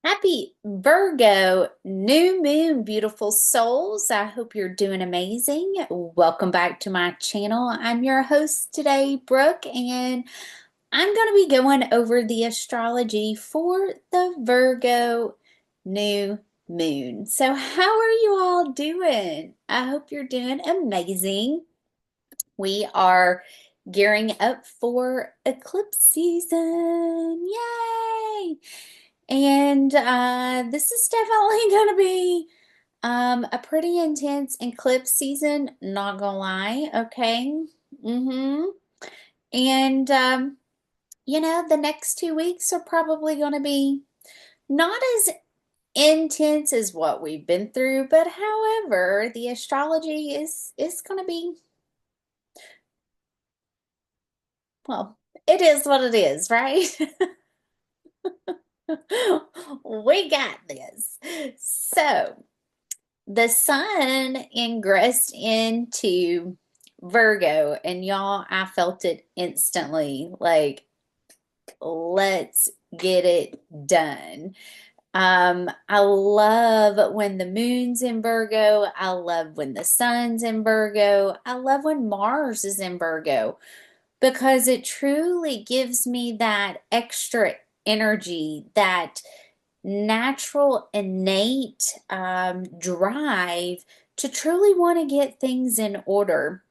Happy Virgo new moon, beautiful souls. I hope you're doing amazing. Welcome back to my channel. I'm your host today, Brooke, and I'm going to be going over the astrology for the Virgo new moon. So, how are you all doing? I hope you're doing amazing. We are gearing up for eclipse season. Yay! And this is definitely going to be a pretty intense eclipse season, not gonna lie, okay? Mm-hmm. And the next 2 weeks are probably going to be not as intense as what we've been through, but however, the astrology is going to be, well, it is what it is, right? We got this. So, the sun ingressed into Virgo, and y'all, I felt it instantly. Like, let's get it done. I love when the moon's in Virgo. I love when the sun's in Virgo. I love when Mars is in Virgo because it truly gives me that extra energy, that natural, innate drive to truly want to get things in order.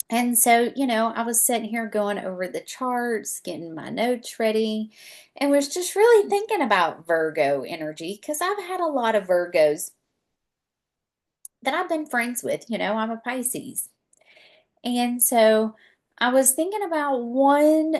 And so, I was sitting here going over the charts, getting my notes ready, and was just really thinking about Virgo energy because I've had a lot of Virgos that I've been friends with. I'm a Pisces. And so I was thinking about one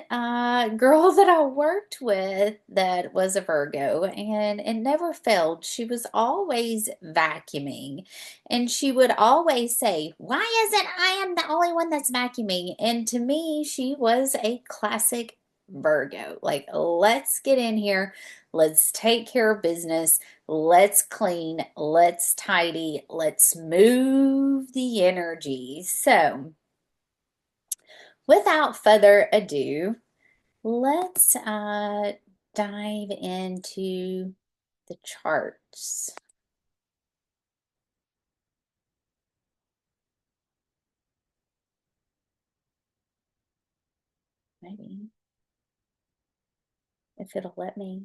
girl that I worked with that was a Virgo, and it never failed. She was always vacuuming, and she would always say, "Why is it I am the only one that's vacuuming?" And to me, she was a classic Virgo. Like, let's get in here, let's take care of business. Let's clean, let's tidy, let's move the energy. So, without further ado, let's dive into the charts. Maybe if it'll let me.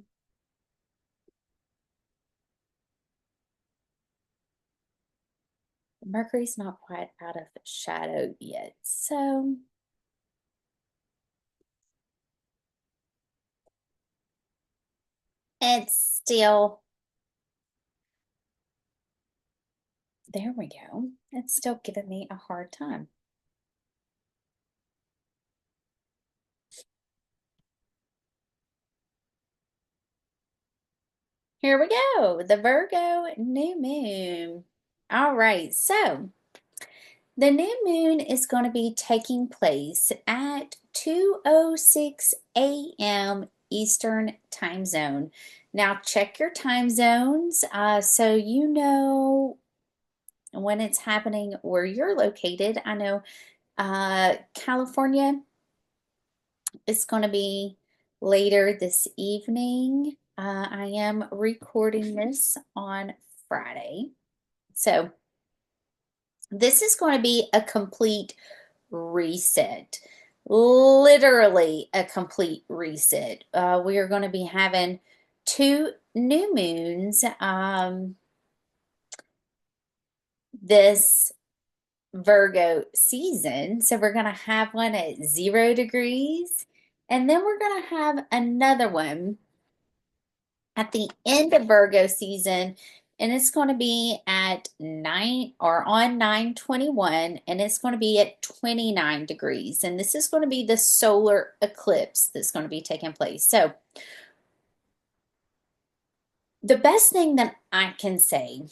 Mercury's not quite out of shadow yet, so it's still, there we go. It's still giving me a hard time. Here we go, the Virgo new moon. All right, so the new moon is going to be taking place at 2:06 a.m. Eastern time zone. Now check your time zones so you know when it's happening where you're located. I know California is going to be later this evening. I am recording this on Friday. So this is going to be a complete reset. Literally a complete reset. We are going to be having two new moons this Virgo season. So we're going to have one at 0 degrees, and then we're going to have another one at the end of Virgo season, and it's going to be at 9 or on 9/21, and it's going to be at 29 degrees. And this is going to be the solar eclipse that's going to be taking place. So, the best thing that I can say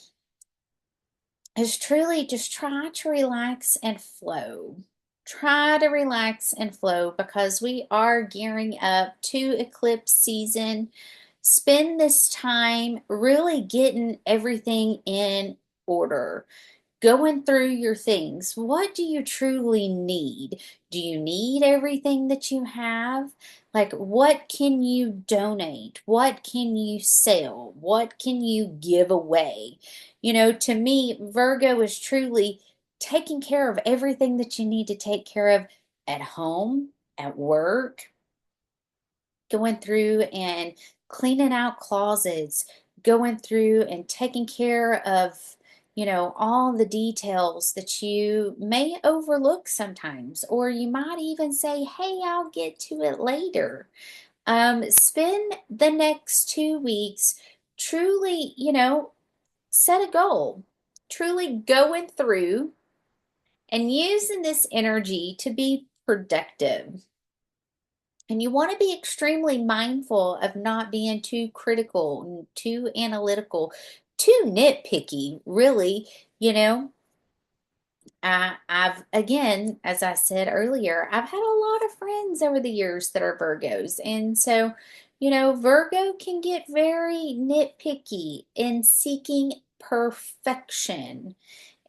is truly just try to relax and flow. Try to relax and flow because we are gearing up to eclipse season. Spend this time really getting everything in order. going through your things. What do you truly need? Do you need everything that you have? Like, what can you donate? What can you sell? What can you give away? You know, to me, Virgo is truly taking care of everything that you need to take care of at home, at work, going through and cleaning out closets, going through and taking care of, you know, all the details that you may overlook sometimes, or you might even say, hey, I'll get to it later. Spend the next 2 weeks truly, you know, set a goal, truly going through and using this energy to be productive. And you want to be extremely mindful of not being too critical, too analytical, too nitpicky, really. You know, I've, again, as I said earlier, I've had a lot of friends over the years that are Virgos. And so, you know, Virgo can get very nitpicky in seeking perfection.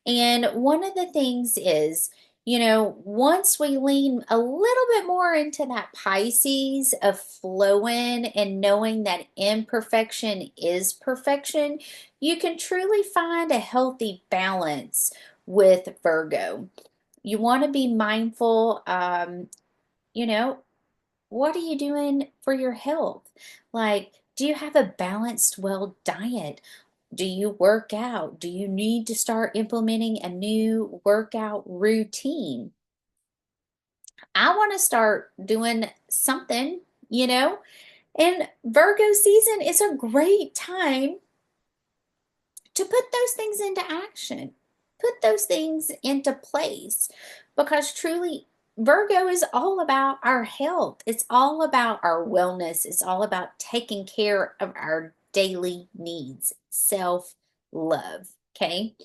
And one of the things is, you know, once we lean a little bit more into that Pisces of flowing and knowing that imperfection is perfection, you can truly find a healthy balance with Virgo. You want to be mindful, you know, what are you doing for your health? Like, do you have a balanced, well diet? Do you work out? Do you need to start implementing a new workout routine? I want to start doing something, you know, and Virgo season is a great time to put those things into action, put those things into place, because truly Virgo is all about our health. It's all about our wellness. It's all about taking care of our daily needs, self love. Okay.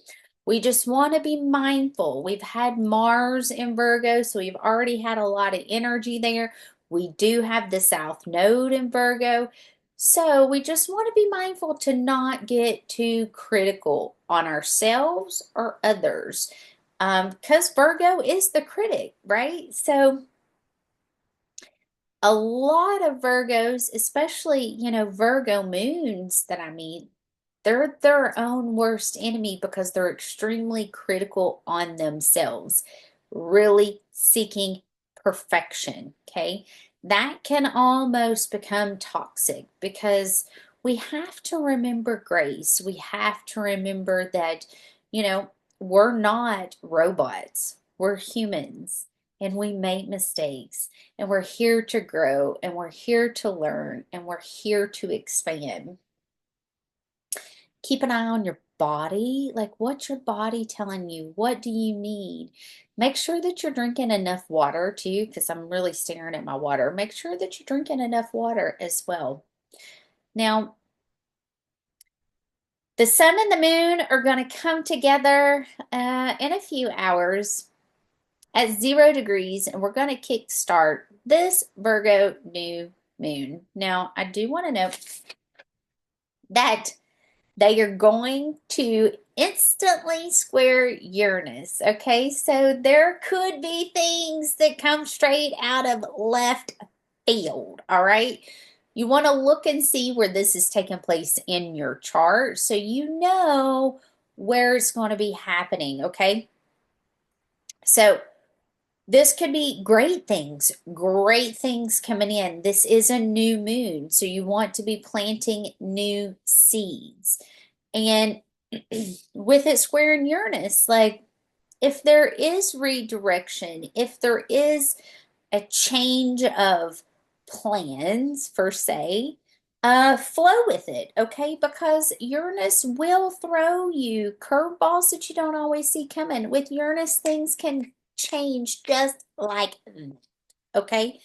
We just want to be mindful. We've had Mars in Virgo, so we've already had a lot of energy there. We do have the South Node in Virgo. So we just want to be mindful to not get too critical on ourselves or others. Because Virgo is the critic, right? So a lot of Virgos, especially, you know, Virgo moons that I meet, they're their own worst enemy because they're extremely critical on themselves, really seeking perfection. Okay. That can almost become toxic because we have to remember grace. We have to remember that, you know, we're not robots, we're humans and we make mistakes and we're here to grow and we're here to learn and we're here to expand. Keep an eye on your body. Like, what's your body telling you? What do you need? Make sure that you're drinking enough water too, because I'm really staring at my water. Make sure that you're drinking enough water as well. Now, the sun and the moon are going to come together in a few hours at 0 degrees, and we're going to kick start this Virgo new moon. Now, I do want to note that they are going to instantly square Uranus. Okay, so there could be things that come straight out of left field. All right, you want to look and see where this is taking place in your chart so you know where it's going to be happening. Okay, so this could be great things coming in. This is a new moon, so you want to be planting new seeds. And with it squaring Uranus, like if there is redirection, if there is a change of plans, per se, flow with it, okay? Because Uranus will throw you curveballs that you don't always see coming. With Uranus, things can change just like that, okay?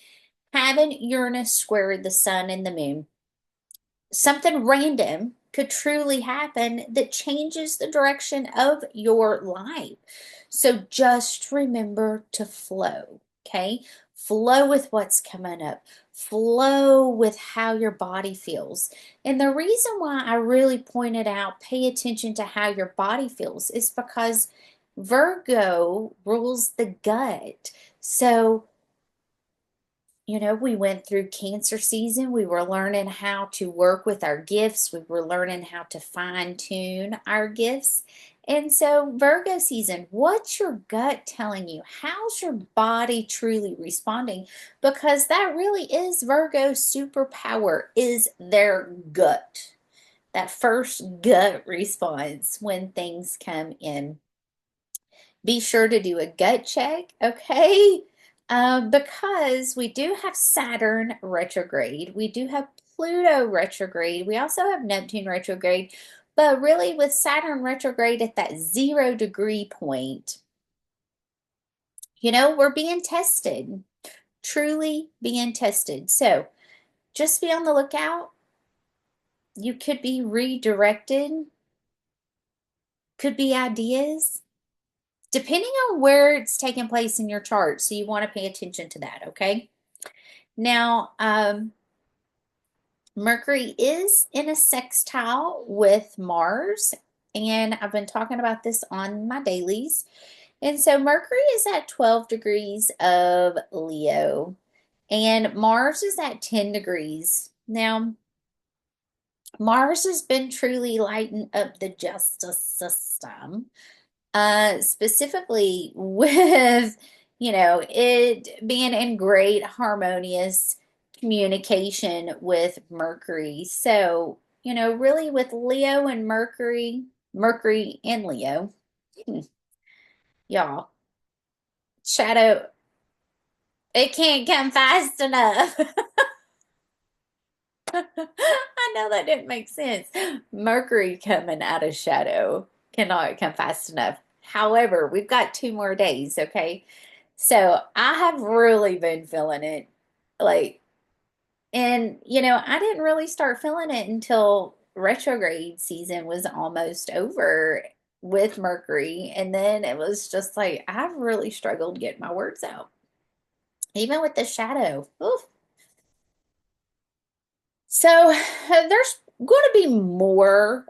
Having Uranus square the sun and the moon, something random could truly happen that changes the direction of your life. So just remember to flow, okay? Flow with what's coming up, flow with how your body feels. And the reason why I really pointed out, pay attention to how your body feels, is because Virgo rules the gut. So, we went through Cancer season. We were learning how to work with our gifts. We were learning how to fine tune our gifts. And so, Virgo season, what's your gut telling you? How's your body truly responding? Because that really is Virgo's superpower, is their gut. That first gut response when things come in. Be sure to do a gut check, okay? Because we do have Saturn retrograde, we do have Pluto retrograde, we also have Neptune retrograde, but really with Saturn retrograde at that 0 degree point, we're being tested, truly being tested. So just be on the lookout. You could be redirected, could be ideas, depending on where it's taking place in your chart. So you want to pay attention to that, okay? Now, Mercury is in a sextile with Mars, and I've been talking about this on my dailies. And so Mercury is at 12 degrees of Leo, and Mars is at 10 degrees. Now, Mars has been truly lighting up the justice system, specifically with, it being in great harmonious communication with Mercury. So, really with Leo and Mercury, Mercury and Leo, y'all, shadow, it can't come fast enough. I know that didn't make sense. Mercury coming out of shadow cannot come fast enough. However, we've got 2 more days, okay? So I have really been feeling it. Like, and I didn't really start feeling it until retrograde season was almost over with Mercury. And then it was just like, I've really struggled getting my words out, even with the shadow. Oof. So there's going to be more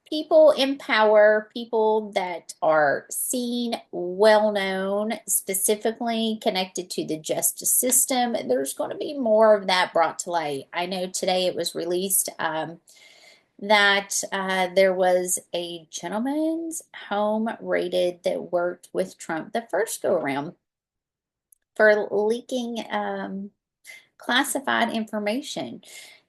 people in power, people that are seen, well known, specifically connected to the justice system. There's going to be more of that brought to light. I know today it was released that there was a gentleman's home raided that worked with Trump the first go around for leaking classified information.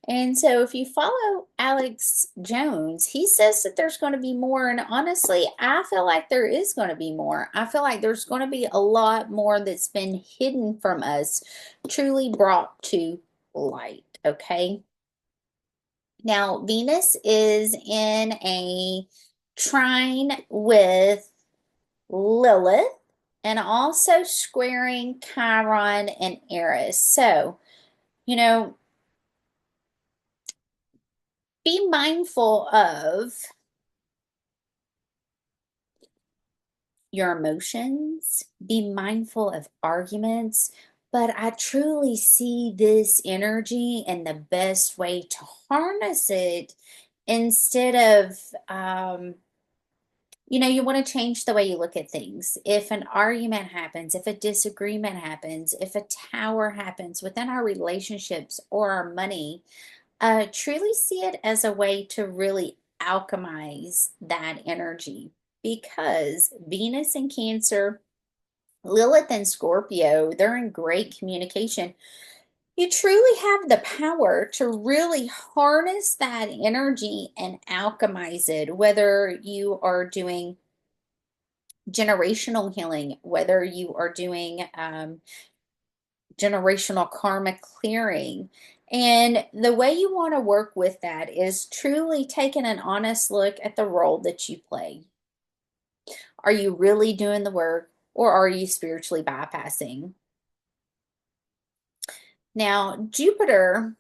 And so if you follow Alex Jones, he says that there's going to be more. And honestly, I feel like there is going to be more. I feel like there's going to be a lot more that's been hidden from us, truly brought to light. Okay. Now, Venus is in a trine with Lilith and also squaring Chiron and Eris. So, be mindful of your emotions, be mindful of arguments, but I truly see this energy and the best way to harness it instead of, you want to change the way you look at things. If an argument happens, if a disagreement happens, if a tower happens within our relationships or our money, truly see it as a way to really alchemize that energy, because Venus in Cancer, Lilith and Scorpio, they're in great communication. You truly have the power to really harness that energy and alchemize it, whether you are doing generational healing, whether you are doing generational karma clearing. And the way you want to work with that is truly taking an honest look at the role that you play. Are you really doing the work, or are you spiritually bypassing? Now, Jupiter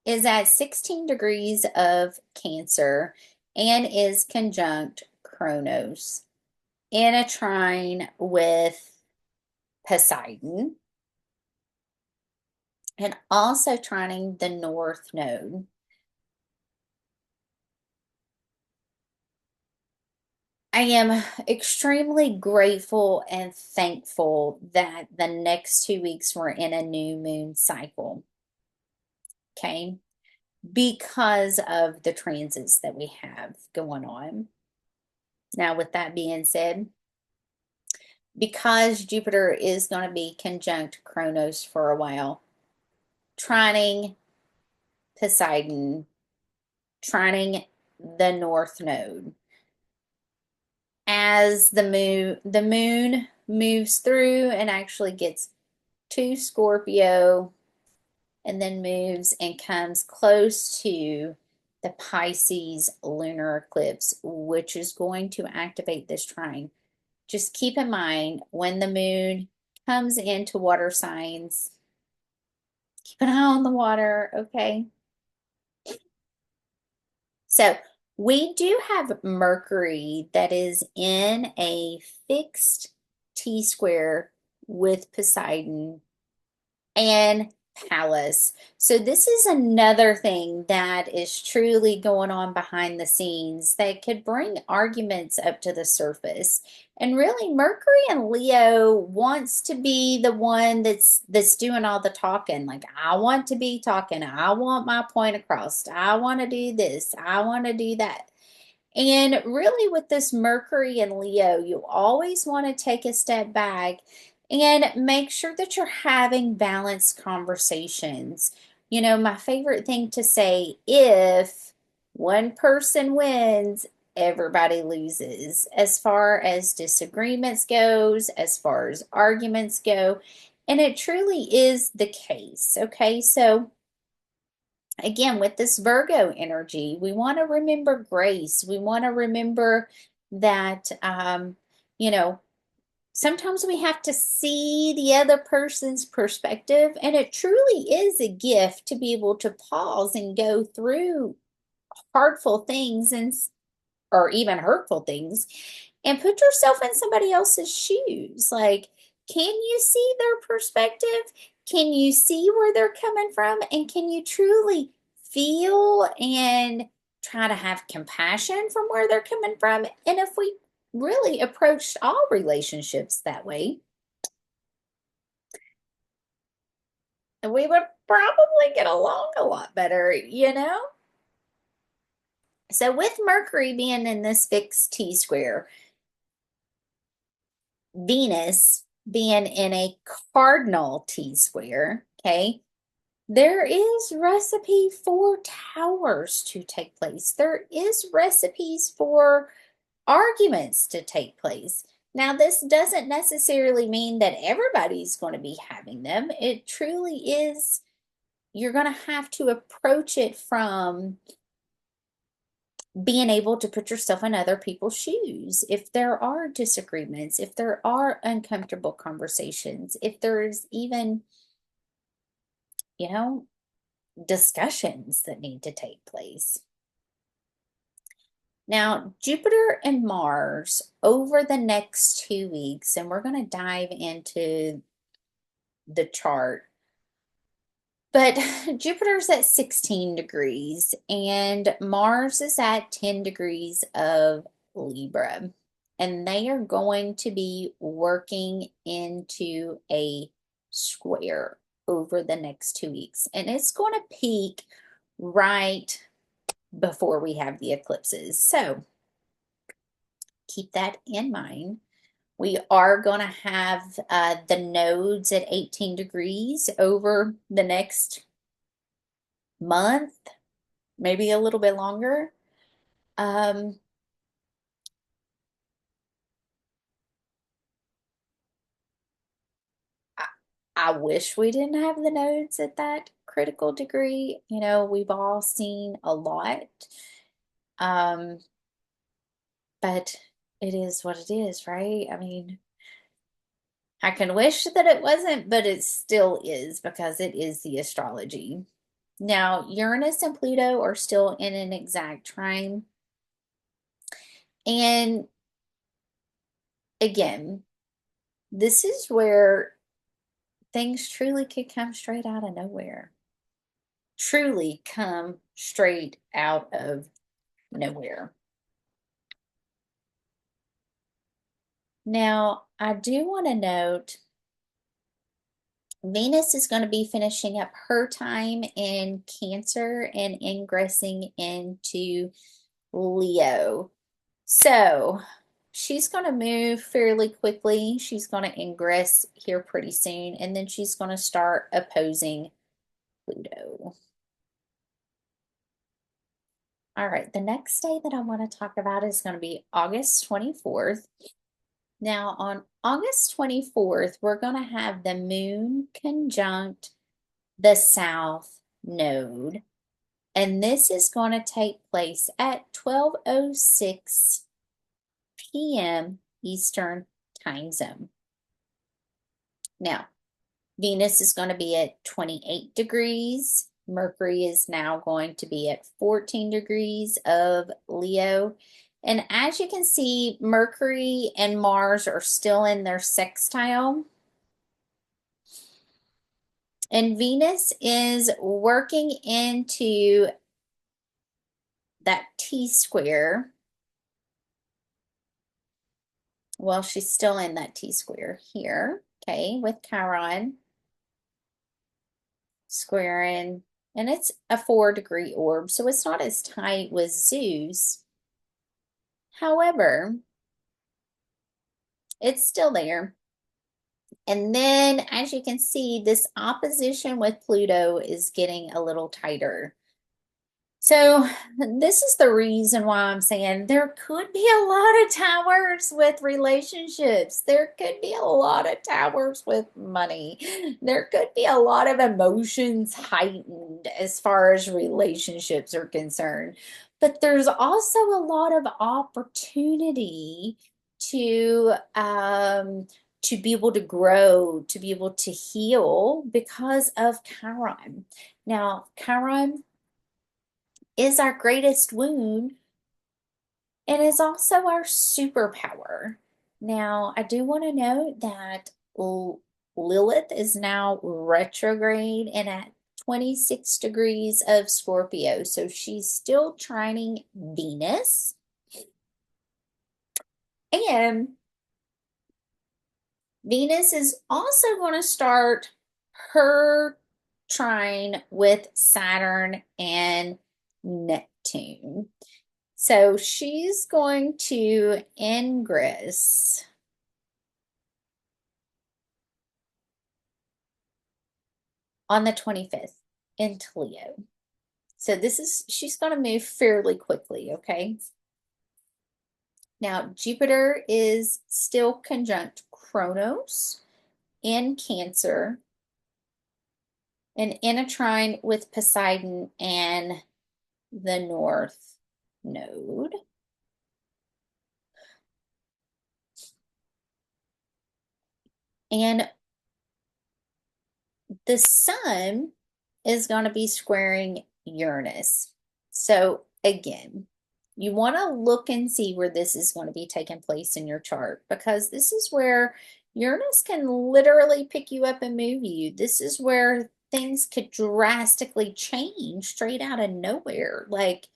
is at 16 degrees of Cancer and is conjunct Kronos in a trine with Poseidon, and also trining the North Node. I am extremely grateful and thankful that the next 2 weeks we're in a new moon cycle. Okay. Because of the transits that we have going on. Now, with that being said, because Jupiter is going to be conjunct Kronos for a while, trining Poseidon, trining the North Node. As the moon moves through and actually gets to Scorpio and then moves and comes close to the Pisces lunar eclipse, which is going to activate this trine. Just keep in mind when the moon comes into water signs, keep an eye on the water, okay? So we do have Mercury that is in a fixed T square with Poseidon and Pallas. So this is another thing that is truly going on behind the scenes that could bring arguments up to the surface. And really, Mercury and Leo wants to be the one that's doing all the talking. Like, I want to be talking. I want my point across. I want to do this. I want to do that. And really, with this Mercury and Leo, you always want to take a step back and make sure that you're having balanced conversations. You know, my favorite thing to say, if one person wins, everybody loses, as far as disagreements goes, as far as arguments go. And it truly is the case. Okay, so again, with this Virgo energy, we want to remember grace. We want to remember that, you know, sometimes we have to see the other person's perspective, and it truly is a gift to be able to pause and go through hurtful things and or even hurtful things and put yourself in somebody else's shoes. Like, can you see their perspective? Can you see where they're coming from? And can you truly feel and try to have compassion from where they're coming from? And if we really approached all relationships that way, we would probably get along a lot better, you know? So with Mercury being in this fixed T square, Venus being in a cardinal T square, okay, there is recipe for towers to take place. There is recipes for arguments to take place. Now, this doesn't necessarily mean that everybody's going to be having them. It truly is, you're going to have to approach it from being able to put yourself in other people's shoes. If there are disagreements, if there are uncomfortable conversations, if there's even, you know, discussions that need to take place. Now, Jupiter and Mars over the next 2 weeks, and we're going to dive into the chart. But Jupiter's at 16 degrees and Mars is at 10 degrees of Libra. And they are going to be working into a square over the next 2 weeks. And it's going to peak right before we have the eclipses. So keep that in mind. We are going to have the nodes at 18 degrees over the next month, maybe a little bit longer. I, I wish we didn't have the nodes at that critical degree. You know, we've all seen a lot. Um, but it is what it is, right? I mean, I can wish that it wasn't, but it still is because it is the astrology. Now, Uranus and Pluto are still in an exact trine. And again, this is where things truly could come straight out of nowhere. Truly come straight out of nowhere. Now, I do want to note Venus is going to be finishing up her time in Cancer and ingressing into Leo. So she's going to move fairly quickly. She's going to ingress here pretty soon, and then she's going to start opposing Pluto. All right, the next day that I want to talk about is going to be August 24th. Now, on August 24th, we're going to have the moon conjunct the South Node. And this is going to take place at 12:06 p.m. Eastern Time Zone. Now, Venus is going to be at 28 degrees. Mercury is now going to be at 14 degrees of Leo. And as you can see, Mercury and Mars are still in their sextile. And Venus is working into that T-square. Well, she's still in that T-square here, okay, with Chiron squaring, and it's a 4-degree orb, so it's not as tight with Zeus. However, it's still there. And then, as you can see, this opposition with Pluto is getting a little tighter. So this is the reason why I'm saying there could be a lot of towers with relationships. There could be a lot of towers with money. There could be a lot of emotions heightened as far as relationships are concerned. But there's also a lot of opportunity to be able to grow, to be able to heal because of Chiron. Now, Chiron is our greatest wound and is also our superpower. Now, I do want to note that Lilith is now retrograde and at 26 degrees of Scorpio. So she's still trining Venus. And Venus is also going to start her trine with Saturn and Neptune. So she's going to ingress on the 25th into Leo. So she's going to move fairly quickly, okay? Now, Jupiter is still conjunct Kronos in Cancer and in a trine with Poseidon and the North Node. And the Sun is going to be squaring Uranus. So again, you want to look and see where this is going to be taking place in your chart, because this is where Uranus can literally pick you up and move you. This is where things could drastically change straight out of nowhere. Like,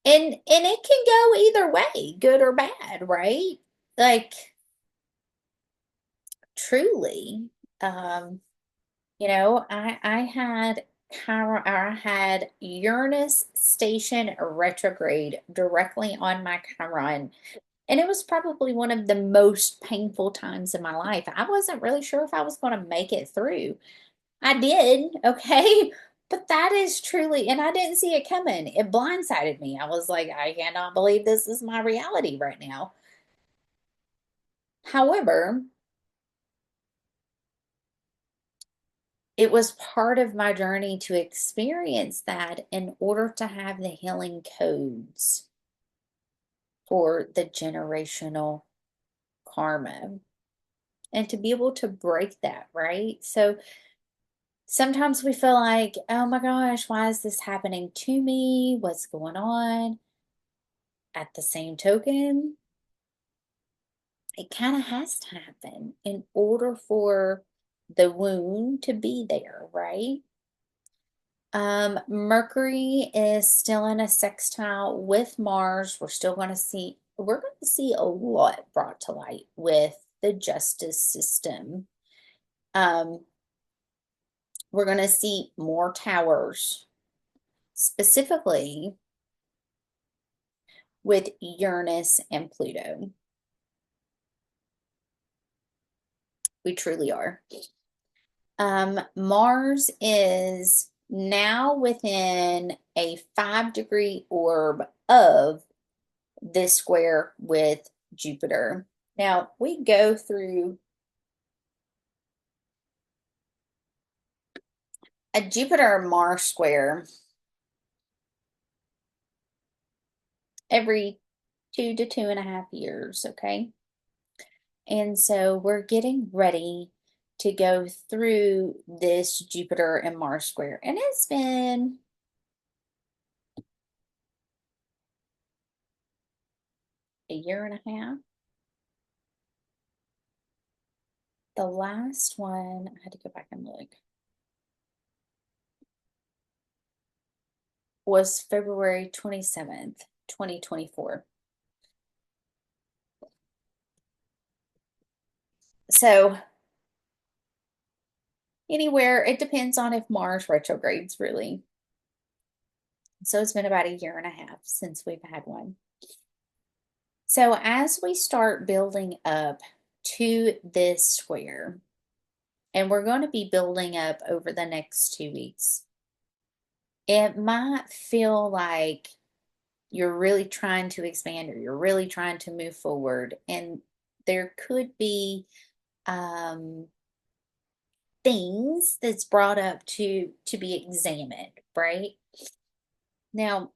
and it can go either way, good or bad, right? Like, truly. You know, I had Chiron, or I had Uranus station retrograde directly on my Chiron. And it was probably one of the most painful times in my life. I wasn't really sure if I was going to make it through. I did, okay? But that is truly, and I didn't see it coming. It blindsided me. I was like, I cannot believe this is my reality right now. However, it was part of my journey to experience that in order to have the healing codes for the generational karma and to be able to break that, right? So sometimes we feel like, oh my gosh, why is this happening to me? What's going on? At the same token, it kind of has to happen in order for the wound to be there, right? Mercury is still in a sextile with Mars. We're still going to see we're going to see a lot brought to light with the justice system. We're going to see more towers, specifically with Uranus and Pluto. We truly are. Mars is now within a 5-degree orb of this square with Jupiter. Now, we go through a Jupiter-Mars square every 2 to 2.5 years, okay? And so we're getting ready to go through this Jupiter and Mars square. And it's been a year and a half. The last one, I had to go back and look, was February 27th, 2024. So anywhere, it depends on if Mars retrogrades, really. So it's been about a year and a half since we've had one. So as we start building up to this square, and we're going to be building up over the next 2 weeks, it might feel like you're really trying to expand or you're really trying to move forward, and there could be things that's brought up to be examined, right? Now,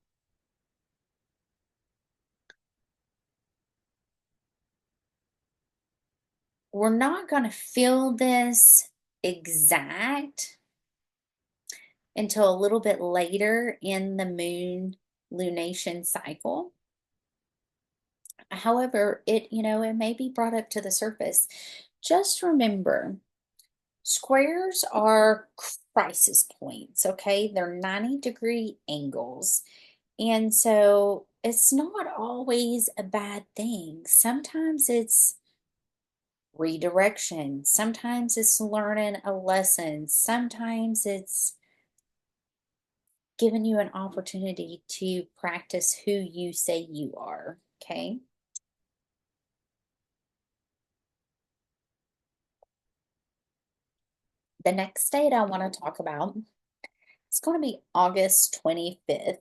we're not going to feel this exact until a little bit later in the moon lunation cycle. However, it may be brought up to the surface. Just remember, squares are crisis points, okay? They're 90-degree angles. And so it's not always a bad thing. Sometimes it's redirection. Sometimes it's learning a lesson. Sometimes it's giving you an opportunity to practice who you say you are, okay? The next date I want to talk about, it's going to be August 25th.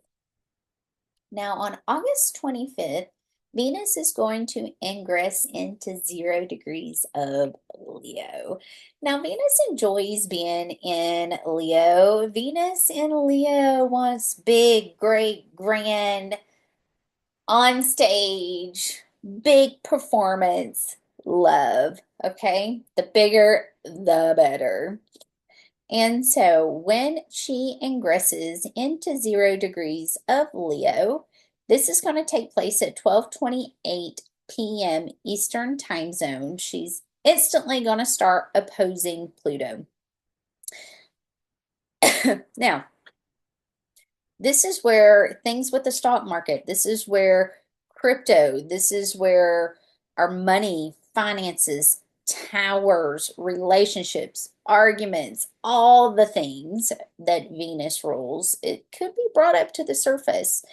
Now, on August 25th, Venus is going to ingress into 0 degrees of Leo. Now, Venus enjoys being in Leo. Venus in Leo wants big, great, grand, on stage, big performance, love. Okay? The bigger, the better. And so when she ingresses into 0 degrees of Leo, this is going to take place at 12:28 p.m. Eastern Time Zone. She's instantly going to start opposing Pluto. Now, this is where things with the stock market, this is where crypto, this is where our money, finances, towers, relationships, arguments, all the things that Venus rules, it could be brought up to the surface.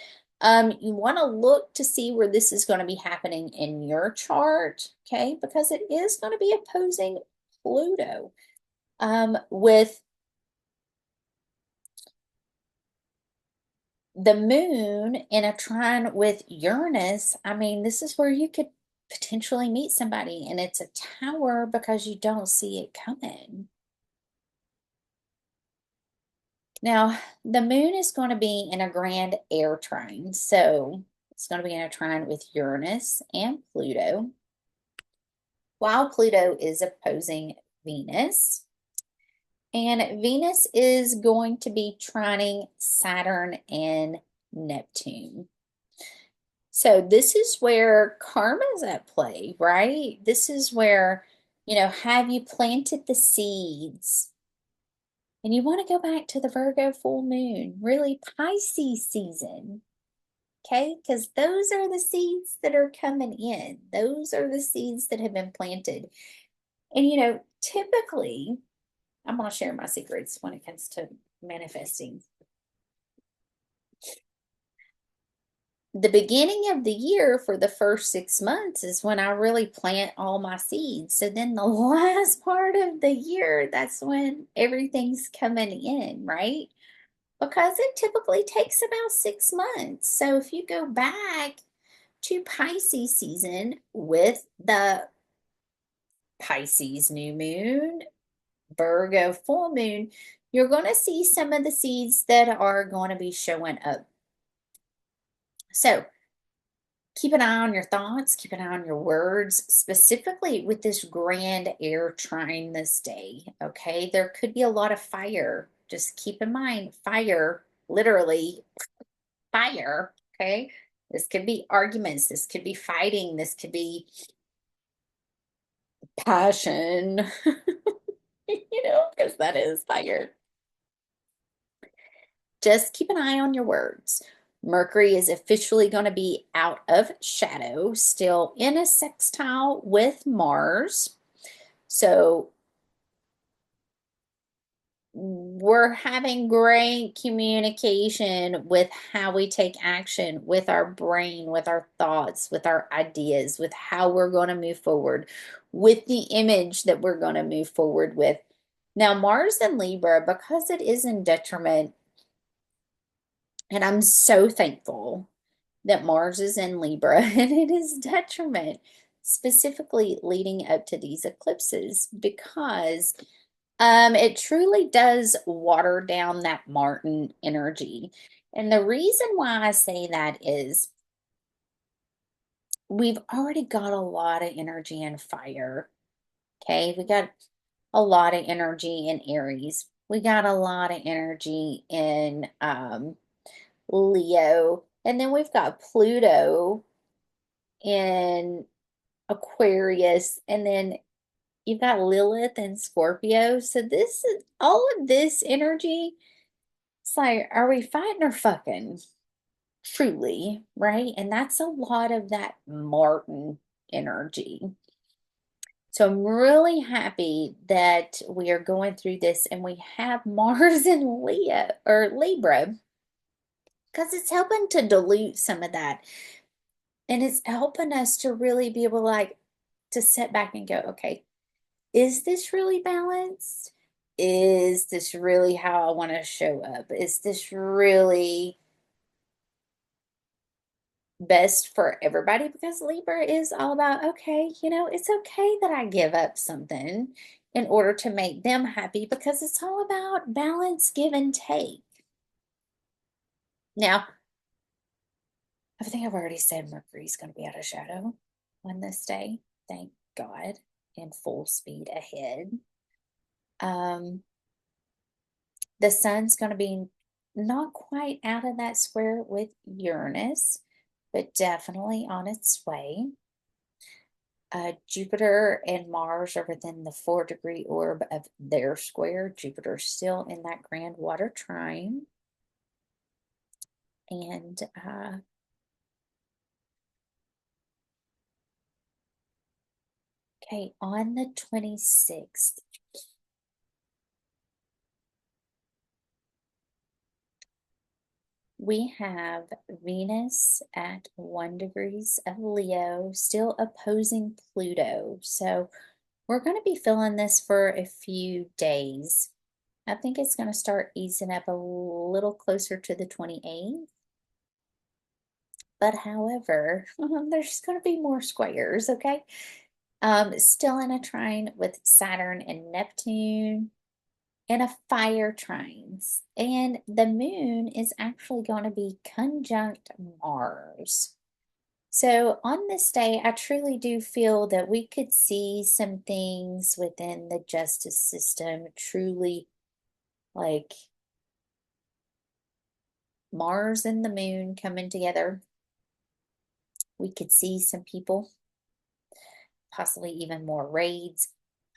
You want to look to see where this is going to be happening in your chart, okay? Because it is going to be opposing Pluto. With the moon in a trine with Uranus, I mean, this is where you could potentially meet somebody, and it's a tower because you don't see it coming. Now, the moon is going to be in a grand air trine, so it's going to be in a trine with Uranus and Pluto, while Pluto is opposing Venus. And Venus is going to be trining Saturn and Neptune. So this is where karma is at play, right? This is where, have you planted the seeds? And you want to go back to the Virgo full moon, really Pisces season. Okay, because those are the seeds that are coming in. Those are the seeds that have been planted. And typically, I'm going to share my secrets when it comes to manifesting. The beginning of the year for the first 6 months is when I really plant all my seeds. So then the last part of the year, that's when everything's coming in, right? Because it typically takes about 6 months. So if you go back to Pisces season with the Pisces new moon, Virgo full moon, you're going to see some of the seeds that are going to be showing up. So keep an eye on your thoughts, keep an eye on your words, specifically with this grand air trine this day. Okay, there could be a lot of fire. Just keep in mind, fire, literally fire. Okay, this could be arguments, this could be fighting, this could be passion, because that is fire. Just keep an eye on your words. Mercury is officially going to be out of shadow, still in a sextile with Mars. So we're having great communication with how we take action with our brain, with our thoughts, with our ideas, with how we're going to move forward, with the image that we're going to move forward with. Now, Mars in Libra, because it is in detriment, and I'm so thankful that Mars is in Libra and it is detriment, specifically leading up to these eclipses, because it truly does water down that Martin energy. And the reason why I say that is we've already got a lot of energy in fire. Okay, we got a lot of energy in Aries. We got a lot of energy in Leo. And then we've got Pluto in Aquarius. And then you've got Lilith and Scorpio. So this is all of this energy. It's like, are we fighting or fucking? Truly, right? And that's a lot of that Martin energy. So I'm really happy that we are going through this and we have Mars in Leo or Libra, because it's helping to dilute some of that. And it's helping us to really be able to sit back and go, okay, is this really balanced? Is this really how I want to show up? Is this really best for everybody? Because Libra is all about, okay, it's okay that I give up something in order to make them happy, because it's all about balance, give and take. Now, I think I've already said Mercury's going to be out of shadow on this day. Thank God, in full speed ahead. The sun's going to be not quite out of that square with Uranus, but definitely on its way. Jupiter and Mars are within the 4-degree orb of their square. Jupiter's still in that grand water trine. And okay, on the 26th, we have Venus at 1 degrees of Leo, still opposing Pluto. So we're going to be feeling this for a few days. I think it's going to start easing up a little closer to the 28th. But however, there's going to be more squares, okay? Still in a trine with Saturn and Neptune, and a fire trines. And the moon is actually going to be conjunct Mars. So on this day, I truly do feel that we could see some things within the justice system truly, like Mars and the moon coming together. We could see some people, possibly even more raids,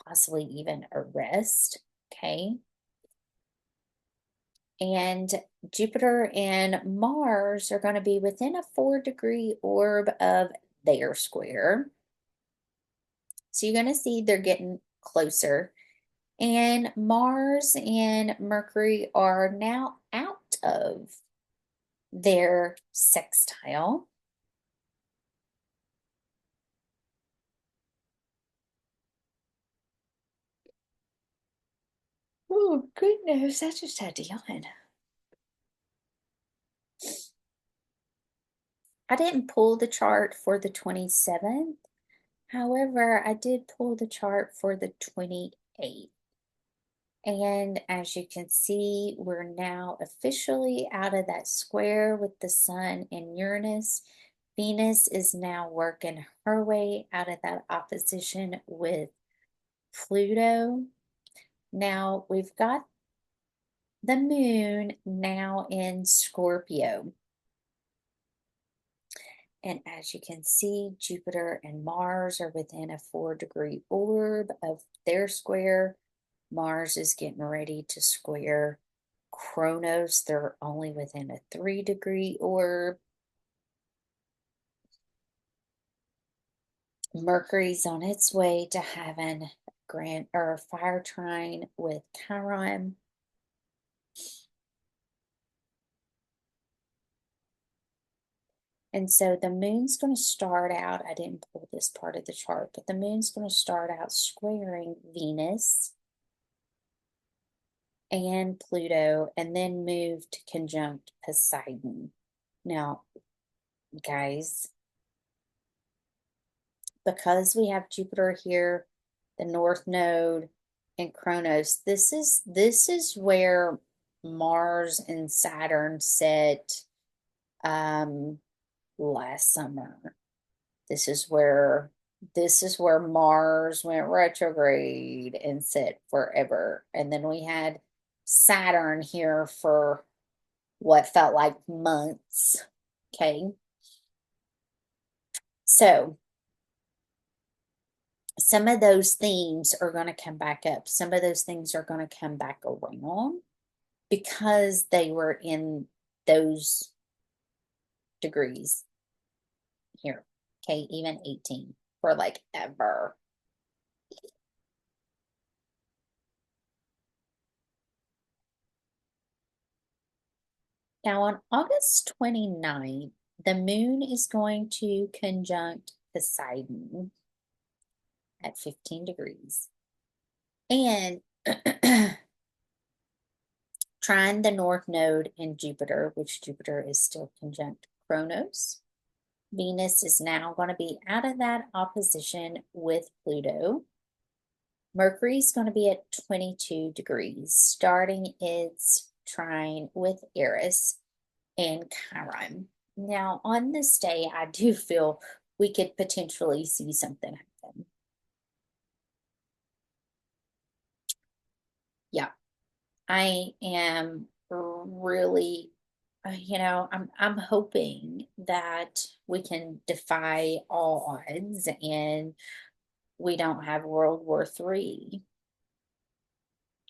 possibly even arrest. Okay. And Jupiter and Mars are going to be within a 4-degree orb of their square. So you're going to see they're getting closer. And Mars and Mercury are now out of their sextile. Oh, goodness, I just had to yawn. I didn't pull the chart for the 27th. However, I did pull the chart for the 28th. And as you can see, we're now officially out of that square with the Sun and Uranus. Venus is now working her way out of that opposition with Pluto. Now we've got the moon now in Scorpio. And as you can see, Jupiter and Mars are within a 4-degree orb of their square. Mars is getting ready to square Kronos. They're only within a 3-degree orb. Mercury's on its way to having grand or fire trine with Chiron. And so the moon's going to start out, I didn't pull this part of the chart, but the moon's going to start out squaring Venus and Pluto and then move to conjunct Poseidon. Now, guys, because we have Jupiter here, the North Node, and Kronos, this is where Mars and Saturn set last summer. This is where Mars went retrograde and set forever. And then we had Saturn here for what felt like months. Okay. So some of those themes are going to come back up. Some of those things are going to come back around because they were in those degrees here. Okay, even 18 for like ever. Now on August 29th, the moon is going to conjunct Poseidon at 15 degrees. And trine the North Node in Jupiter, which Jupiter is still conjunct Kronos. Venus is now going to be out of that opposition with Pluto. Mercury is going to be at 22 degrees, starting its trine with Eris and Chiron. Now, on this day, I do feel we could potentially see something happen. Yeah, I am really, I'm hoping that we can defy all odds and we don't have World War III,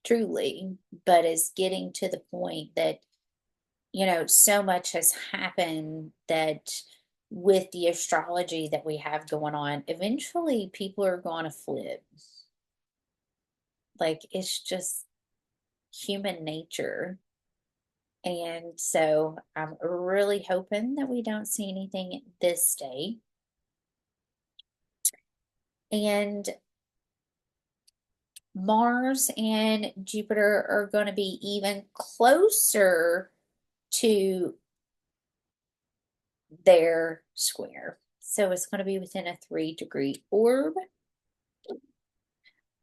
truly, but it's getting to the point that, so much has happened that with the astrology that we have going on, eventually people are going to flip. Like, it's just human nature. And so I'm really hoping that we don't see anything this day. And Mars and Jupiter are going to be even closer to their square. So it's going to be within a 3-degree orb.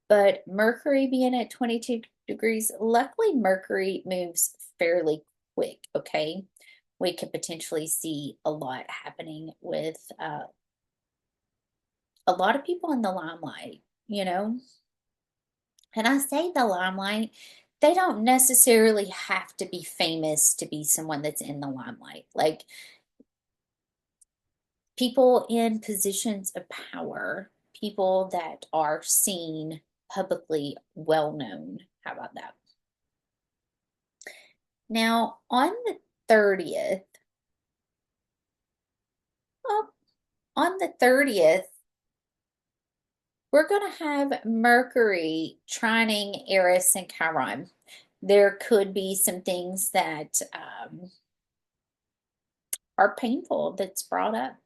But Mercury being at 22 degrees, luckily Mercury moves fairly quick, okay? We could potentially see a lot happening with a lot of people in the limelight, And I say the limelight, they don't necessarily have to be famous to be someone that's in the limelight. Like people in positions of power, people that are seen publicly, well known. How about that? Now, on the 30th, well, on the 30th, we're going to have Mercury trining Eris and Chiron. There could be some things that are painful that's brought up.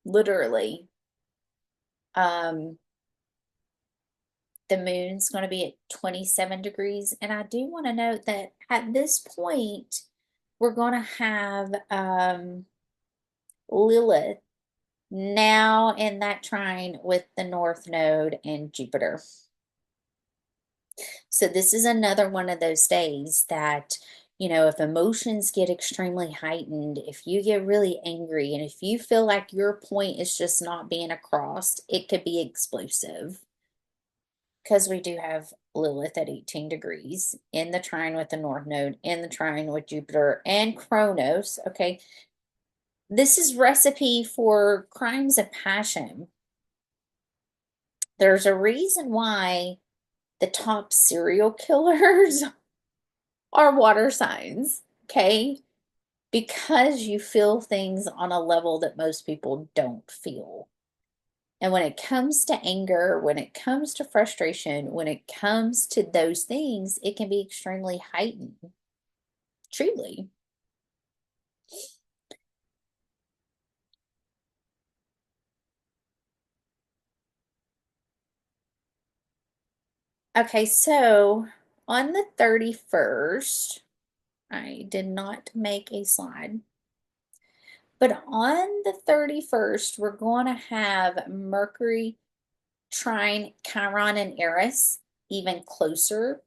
Literally. The moon's going to be at 27 degrees. And I do want to note that at this point, we're going to have Lilith now in that trine with the North Node and Jupiter. So this is another one of those days that, if emotions get extremely heightened, if you get really angry, and if you feel like your point is just not being across, it could be explosive. Because we do have Lilith at 18 degrees in the trine with the North Node, in the trine with Jupiter and Kronos. Okay. This is recipe for crimes of passion. There's a reason why the top serial killers are water signs, okay? Because you feel things on a level that most people don't feel. And when it comes to anger, when it comes to frustration, when it comes to those things, it can be extremely heightened. Truly. Okay, so on the 31st, I did not make a slide. But on the 31st, we're going to have Mercury trine Chiron and Eris even closer.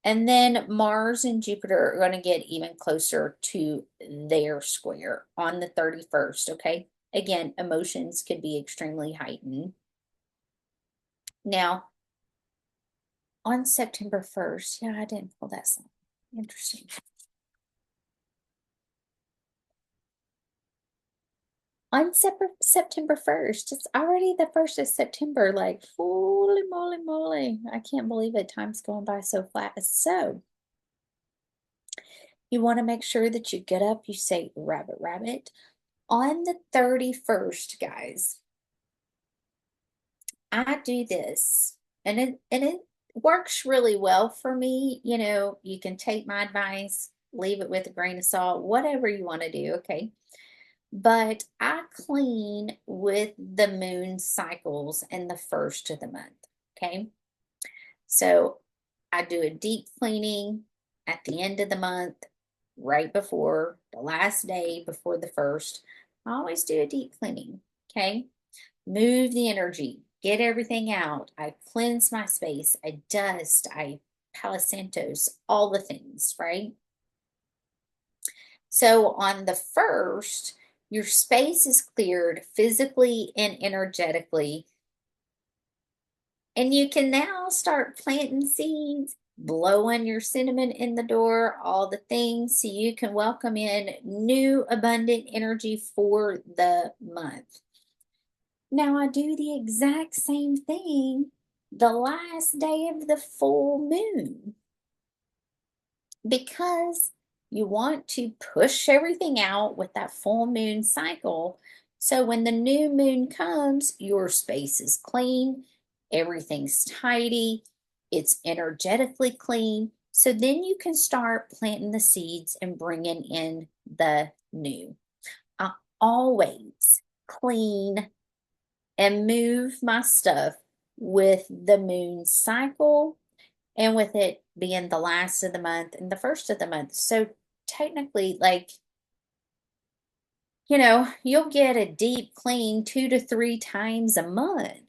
And then Mars and Jupiter are going to get even closer to their square on the 31st, okay? Again, emotions could be extremely heightened. Now, on September 1st, yeah, I didn't pull that song. Interesting. On September 1st, it's already the 1st of September, like, holy moly moly. I can't believe it. Time's going by so fast. So, you want to make sure that you get up, you say rabbit, rabbit. On the 31st, guys, I do this, and it works really well for me. You can take my advice, leave it with a grain of salt, whatever you want to do, okay? But I clean with the moon cycles in the first of the month, okay? So I do a deep cleaning at the end of the month, right before the last day before the first. I always do a deep cleaning, okay? Move the energy, get everything out. I cleanse my space, I dust, I Palo Santos, all the things, right? So on the first, your space is cleared physically and energetically. And you can now start planting seeds, blowing your cinnamon in the door, all the things, so you can welcome in new abundant energy for the month. Now I do the exact same thing the last day of the full moon, because you want to push everything out with that full moon cycle. So when the new moon comes, your space is clean, everything's tidy, it's energetically clean. So then you can start planting the seeds and bringing in the new. I always clean and move my stuff with the moon cycle, and with it being the last of the month and the first of the month. So technically, like, you'll get a deep clean 2 to 3 times a month.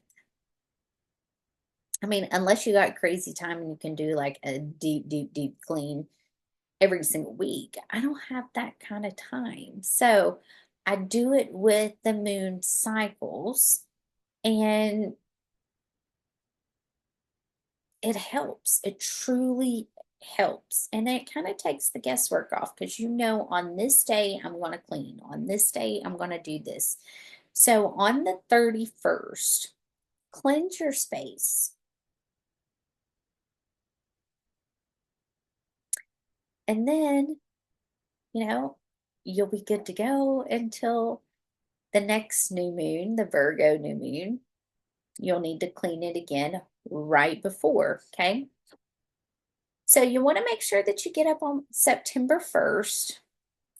I mean, unless you got crazy time and you can do like a deep, deep, deep clean every single week. I don't have that kind of time. So I do it with the moon cycles, and it helps. It truly helps. And it kind of takes the guesswork off, because on this day I'm going to clean. On this day I'm going to do this. So on the 31st, cleanse your space. And then, you'll be good to go until the next new moon, the Virgo new moon. You'll need to clean it again right before, okay? So you want to make sure that you get up on September 1st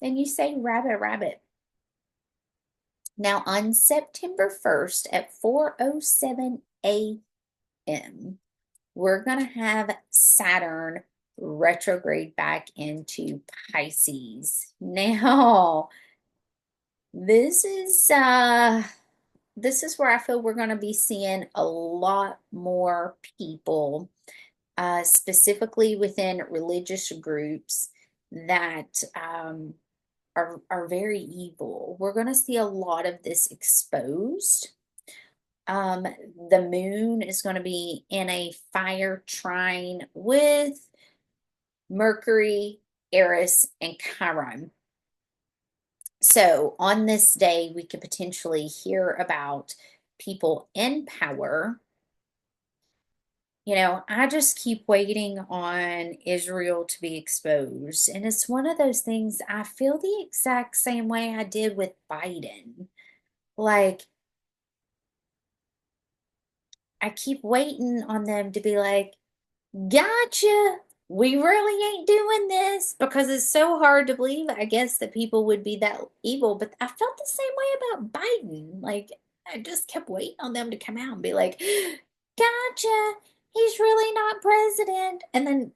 and you say rabbit, rabbit. Now on September 1st at 4:07 a.m., we're going to have Saturn retrograde back into Pisces. Now, this is where I feel we're going to be seeing a lot more people, specifically within religious groups that are very evil. We're going to see a lot of this exposed. The moon is going to be in a fire trine with Mercury, Eris, and Chiron. So on this day, we could potentially hear about people in power. I just keep waiting on Israel to be exposed. And it's one of those things I feel the exact same way I did with Biden. Like, I keep waiting on them to be like, gotcha. We really ain't doing this, because it's so hard to believe, I guess, that people would be that evil. But I felt the same way about Biden. Like, I just kept waiting on them to come out and be like, gotcha. He's really not president. And then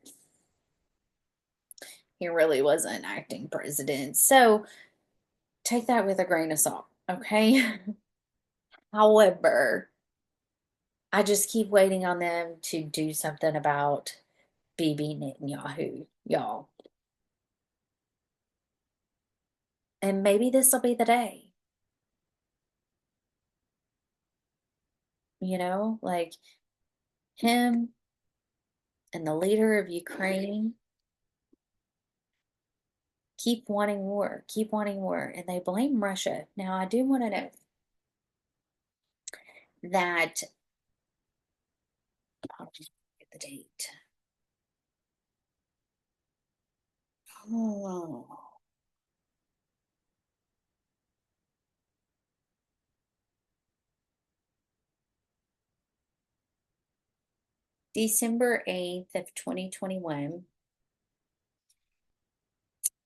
he really wasn't acting president. So take that with a grain of salt, okay? However, I just keep waiting on them to do something about Bibi Netanyahu, y'all. And maybe this will be the day. Like him and the leader of Ukraine keep wanting war, keep wanting war, and they blame Russia. Now, I do want to note that, I'll just get the date. Oh, December 8th of 2021,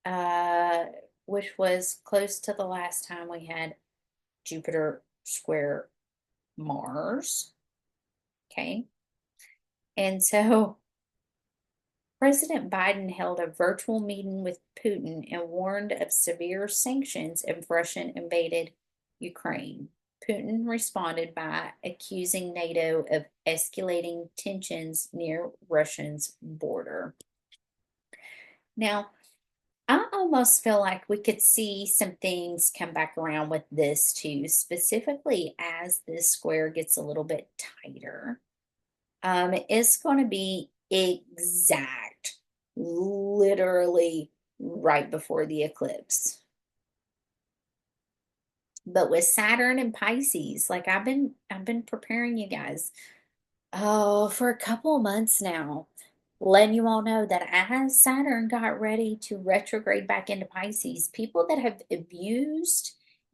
uh, which was close to the last time we had Jupiter square Mars. Okay. And so President Biden held a virtual meeting with Putin and warned of severe sanctions if Russia invaded Ukraine. Putin responded by accusing NATO of escalating tensions near Russia's border. Now, I almost feel like we could see some things come back around with this too, specifically as this square gets a little bit tighter. It's going to be exact, literally right before the eclipse. But with Saturn and Pisces, like I've been preparing you guys, for a couple of months now, letting you all know that as Saturn got ready to retrograde back into Pisces, people that have abused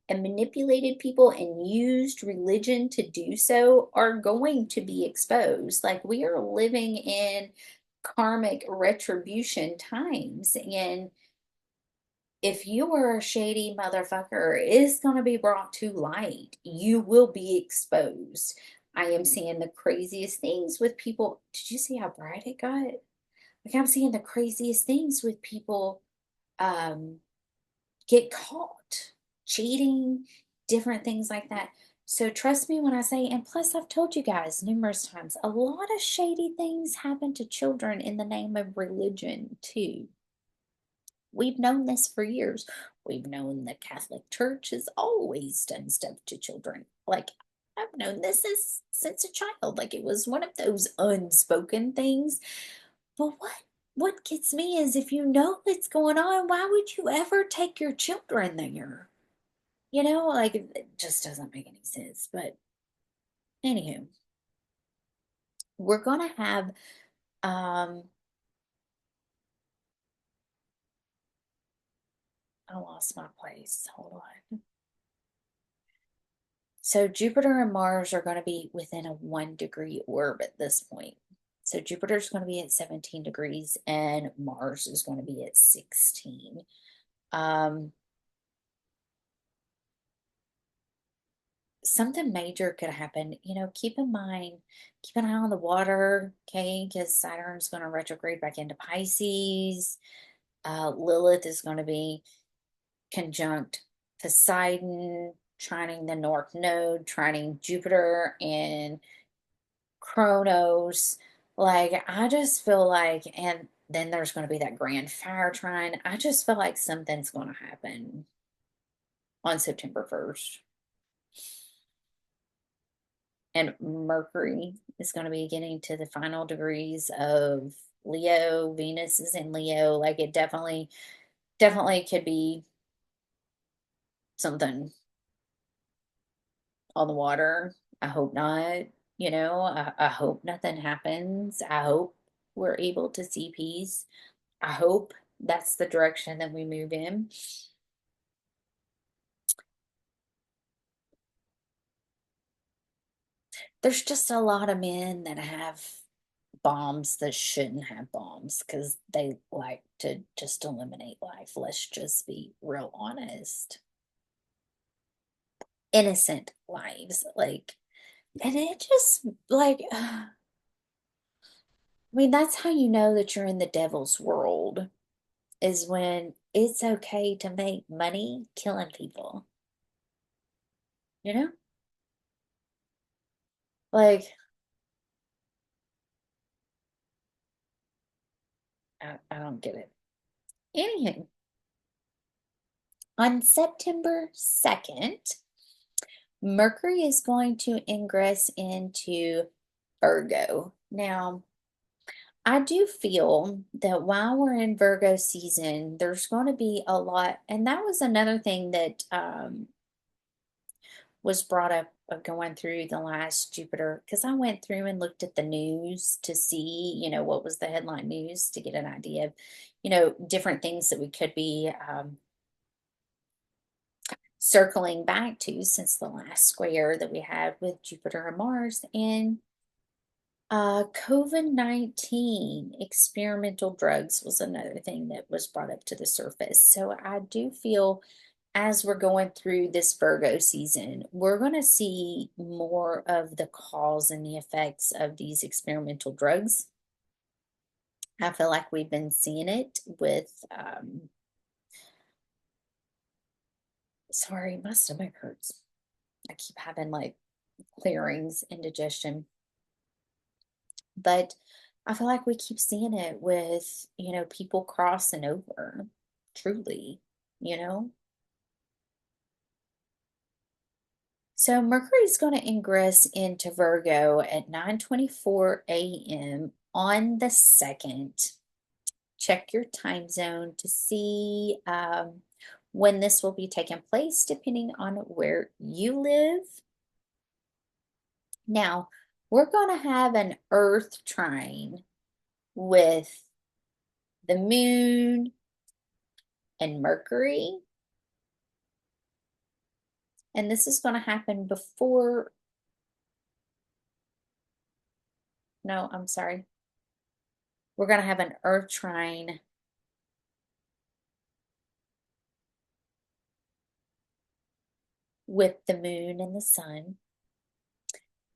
and manipulated people and used religion to do so are going to be exposed. Like, we are living in karmic retribution times. And if you are a shady motherfucker, it's going to be brought to light. You will be exposed. I am seeing the craziest things with people. Did you see how bright it got? Like, I'm seeing the craziest things with people get caught cheating, different things like that. So trust me when I say, and plus I've told you guys numerous times, a lot of shady things happen to children in the name of religion too. We've known this for years. We've known the Catholic Church has always done stuff to children. Like, I've known this since a child. Like, it was one of those unspoken things. But what gets me is, if you know what's going on, why would you ever take your children there? Like, it just doesn't make any sense. But anywho, we're gonna have I lost my place. Hold on. So Jupiter and Mars are going to be within a 1-degree orb at this point. So Jupiter's going to be at 17 degrees and Mars is going to be at 16. Something major could happen. Keep in mind, keep an eye on the water, okay? Because Saturn's going to retrograde back into Pisces. Lilith is going to be conjunct Poseidon, trining the North Node, trining Jupiter and Chronos. Like, I just feel like, and then there's going to be that grand fire trine. I just feel like something's going to happen on September 1st. And Mercury is going to be getting to the final degrees of Leo. Venus is in Leo. Like, it definitely could be something on the water. I hope not. I hope nothing happens. I hope we're able to see peace. I hope that's the direction that we move in. There's just a lot of men that have bombs that shouldn't have bombs because they like to just eliminate life. Let's just be real honest. Innocent lives. Like, and it just like, I mean, that's how you know that you're in the devil's world, is when it's okay to make money killing people. You know? Like, I don't get it. Anywho, on September 2nd, Mercury is going to ingress into Virgo. Now, I do feel that while we're in Virgo season, there's going to be a lot, and that was another thing that was brought up going through the last Jupiter, because I went through and looked at the news to see, what was the headline news to get an idea of, different things that we could be circling back to since the last square that we had with Jupiter and Mars. And COVID-19 experimental drugs was another thing that was brought up to the surface. So I do feel as we're going through this Virgo season, we're going to see more of the cause and the effects of these experimental drugs. I feel like we've been seeing it with, sorry, my stomach hurts. I keep having like clearings, indigestion. But I feel like we keep seeing it with, people crossing over, truly, you know? So Mercury is going to ingress into Virgo at 9:24 a.m. on the 2nd. Check your time zone to see when this will be taking place, depending on where you live. Now, we're going to have an Earth trine with the moon and Mercury. And this is going to happen before, no, I'm sorry. We're going to have an Earth trine with the moon and the sun.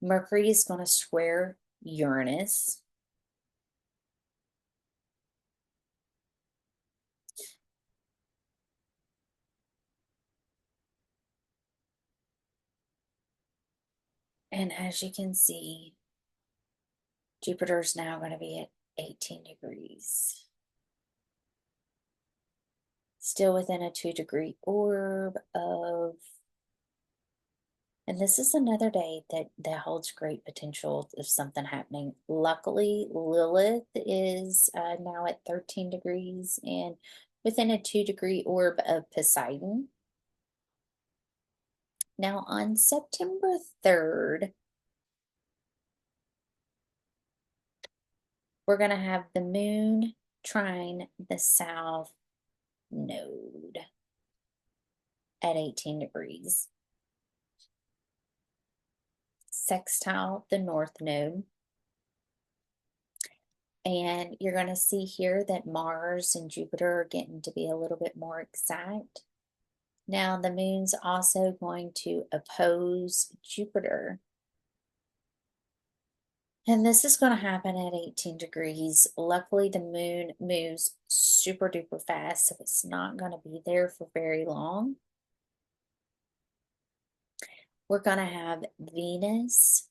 Mercury is going to square Uranus. And as you can see, Jupiter is now going to be at 18 degrees. Still within a 2-degree orb of, and this is another day that holds great potential of something happening. Luckily, Lilith is now at 13 degrees and within a 2-degree orb of Poseidon. Now on September 3rd, we're going to have the moon trine the south node. at 18 degrees. Sextile the North Node. And you're going to see here that Mars and Jupiter are getting to be a little bit more exact. Now, the moon's also going to oppose Jupiter. And this is going to happen at 18 degrees. Luckily, the moon moves super duper fast, so it's not going to be there for very long. We're going to have Venus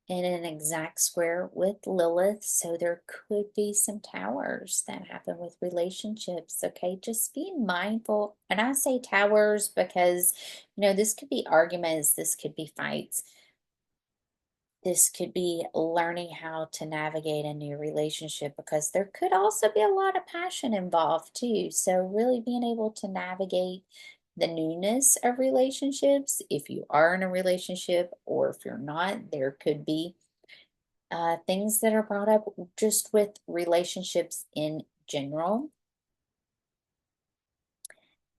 in an exact square with Lilith, so there could be some towers that happen with relationships, okay? Just be mindful. And I say towers because, this could be arguments, this could be fights. This could be learning how to navigate a new relationship, because there could also be a lot of passion involved too. So really being able to navigate the newness of relationships, if you are in a relationship or if you're not, there could be things that are brought up just with relationships in general.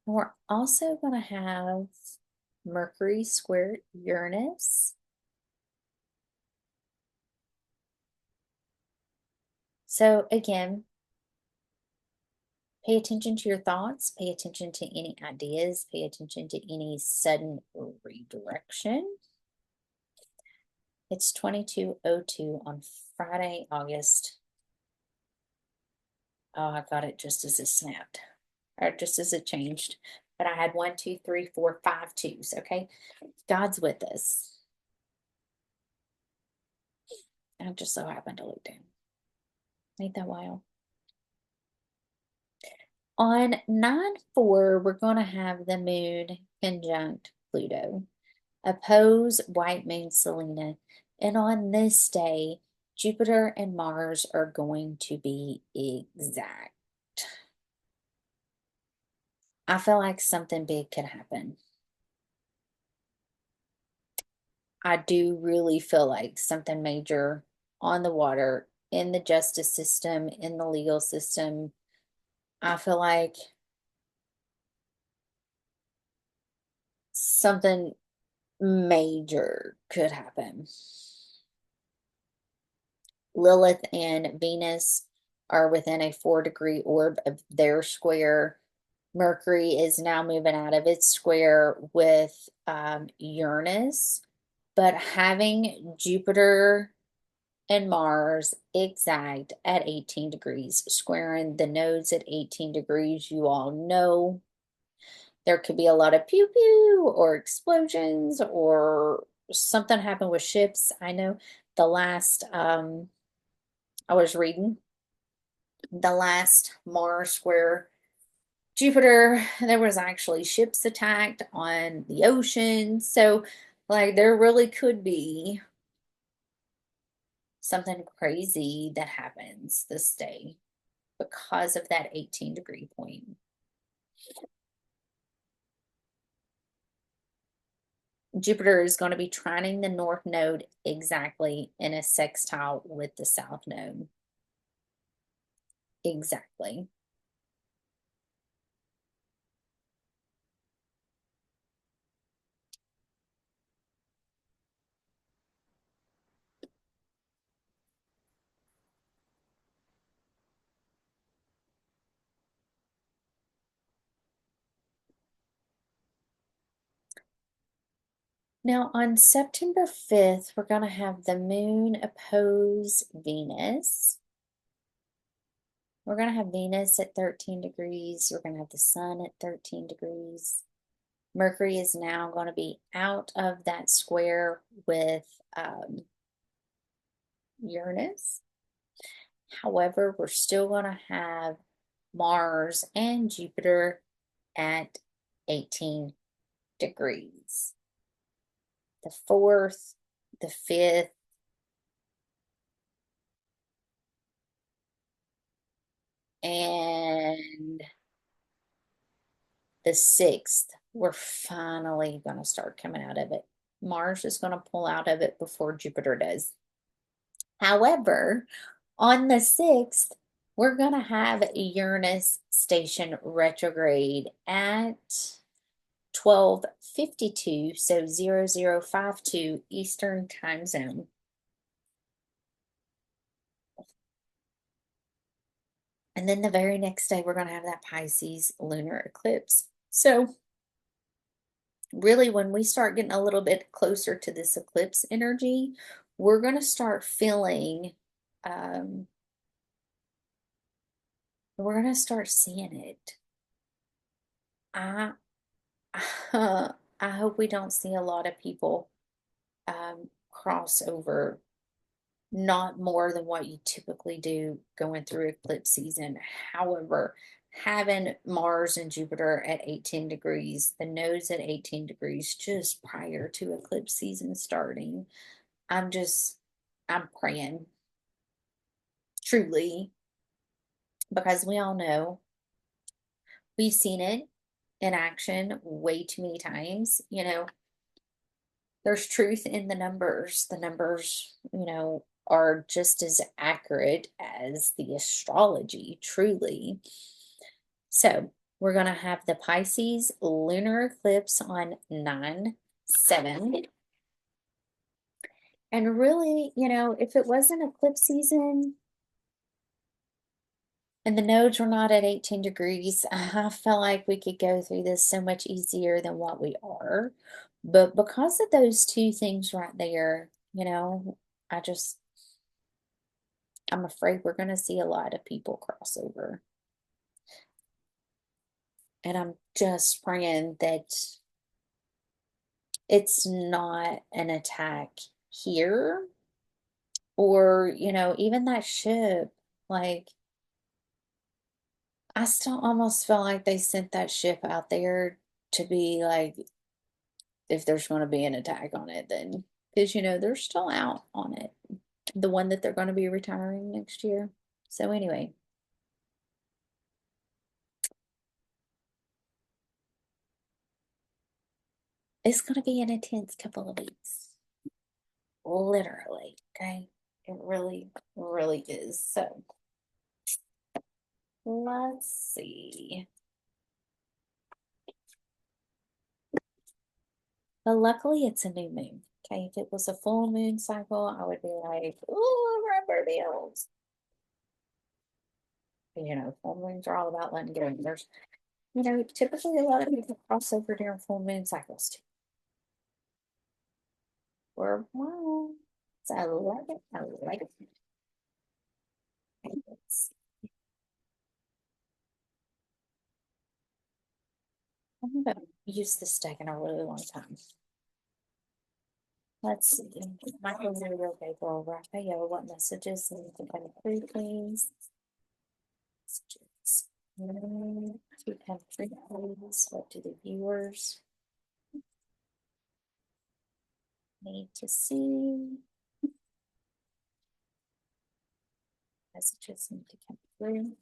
And we're also going to have Mercury square Uranus. So again, pay attention to your thoughts, pay attention to any ideas, pay attention to any sudden redirection. It's 22:02 on Friday, August. Oh, I got it just as it snapped, or just as it changed. But I had 1, 2, 3, 4, 5 twos, okay? God's with us. I just so happened to look down. Ain't that wild? On 9/4, we're going to have the moon conjunct Pluto, oppose white moon Selena. And on this day, Jupiter and Mars are going to be exact. I feel like something big could happen. I do really feel like something major on the water, in the justice system, in the legal system. I feel like something major could happen. Lilith and Venus are within a 4-degree orb of their square. Mercury is now moving out of its square with Uranus, but having Jupiter and Mars exact at 18 degrees, squaring the nodes at 18 degrees, you all know there could be a lot of pew pew or explosions or something happened with ships. I know the last I was reading the last Mars square Jupiter, there was actually ships attacked on the ocean. So, like, there really could be something crazy that happens this day because of that 18-degree point. Jupiter is going to be trining the North Node exactly in a sextile with the South Node. Exactly. Now, on September 5th, we're going to have the moon oppose Venus. We're going to have Venus at 13 degrees. We're going to have the sun at 13 degrees. Mercury is now going to be out of that square with Uranus. However, we're still going to have Mars and Jupiter at 18 degrees. The 4th, the 5th, and the 6th, we're finally going to start coming out of it. Mars is going to pull out of it before Jupiter does. However, on the 6th, we're going to have Uranus station retrograde at 12:52, so 0052 Eastern time zone. And then the very next day, we're going to have that Pisces lunar eclipse. So really, when we start getting a little bit closer to this eclipse energy, we're going to start feeling, we're going to start seeing it. I, I hope we don't see a lot of people cross over, not more than what you typically do going through eclipse season. However, having Mars and Jupiter at 18 degrees, the nodes at 18 degrees just prior to eclipse season starting, I'm praying truly, because we all know we've seen it in action way too many times. There's truth in the numbers. The numbers, are just as accurate as the astrology, truly. So we're going to have the Pisces lunar eclipse on 9/7. And really, if it wasn't eclipse season and the nodes were not at 18 degrees, I feel like we could go through this so much easier than what we are. But because of those two things right there, I'm afraid we're going to see a lot of people cross over. And I'm just praying that it's not an attack here, or, even that ship. Like, I still almost feel like they sent that ship out there to be like, if there's going to be an attack on it, then, because, they're still out on it, the one that they're going to be retiring next year. So, anyway. It's going to be an intense couple of weeks. Literally, okay? It really, really is. So, let's see. But luckily, it's a new moon. Okay, if it was a full moon cycle, I would be like, "Ooh, rubber bills." Full moons are all about letting go. There's, typically a lot of people cross over during full moon cycles too. Or, wow. So I love it. I like it. I haven't used this deck in a really long time. Let's see. Michael Zero, Gabriel, Raphael, what messages need to come through, please? Messages. To come through, please. What do the viewers need to see? Messages need to come through.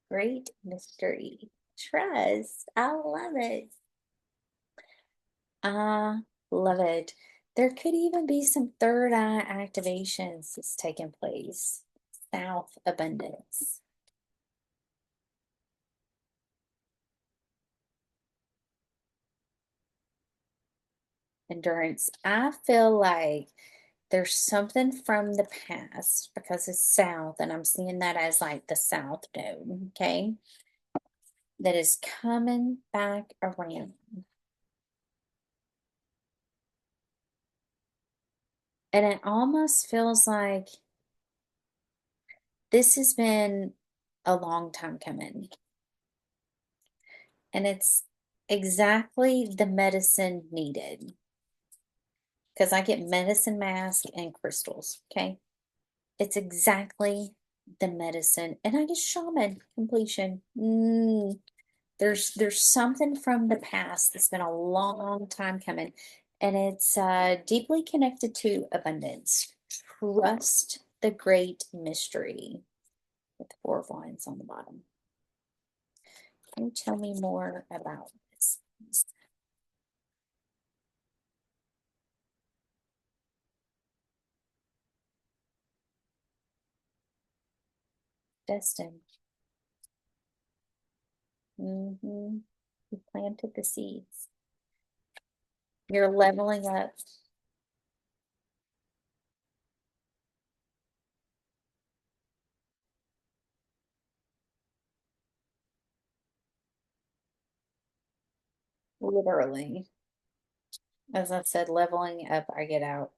Great mystery. Trust. I love it. I love it. There could even be some third eye activations that's taking place. South abundance. Endurance. I feel like there's something from the past because it's south, and I'm seeing that as like the south node, okay? That is coming back around. And it almost feels like this has been a long time coming. And it's exactly the medicine needed. Because I get medicine mask and crystals, okay? It's exactly the medicine. And I get shaman completion. There's something from the past that's been a long time coming. And it's deeply connected to abundance. Trust the great mystery, with the 4 of Wands on the bottom. Can you tell me more about this? Destined. Mm-hmm. You planted the seeds. You're leveling up. Literally. As I said, leveling up, I get out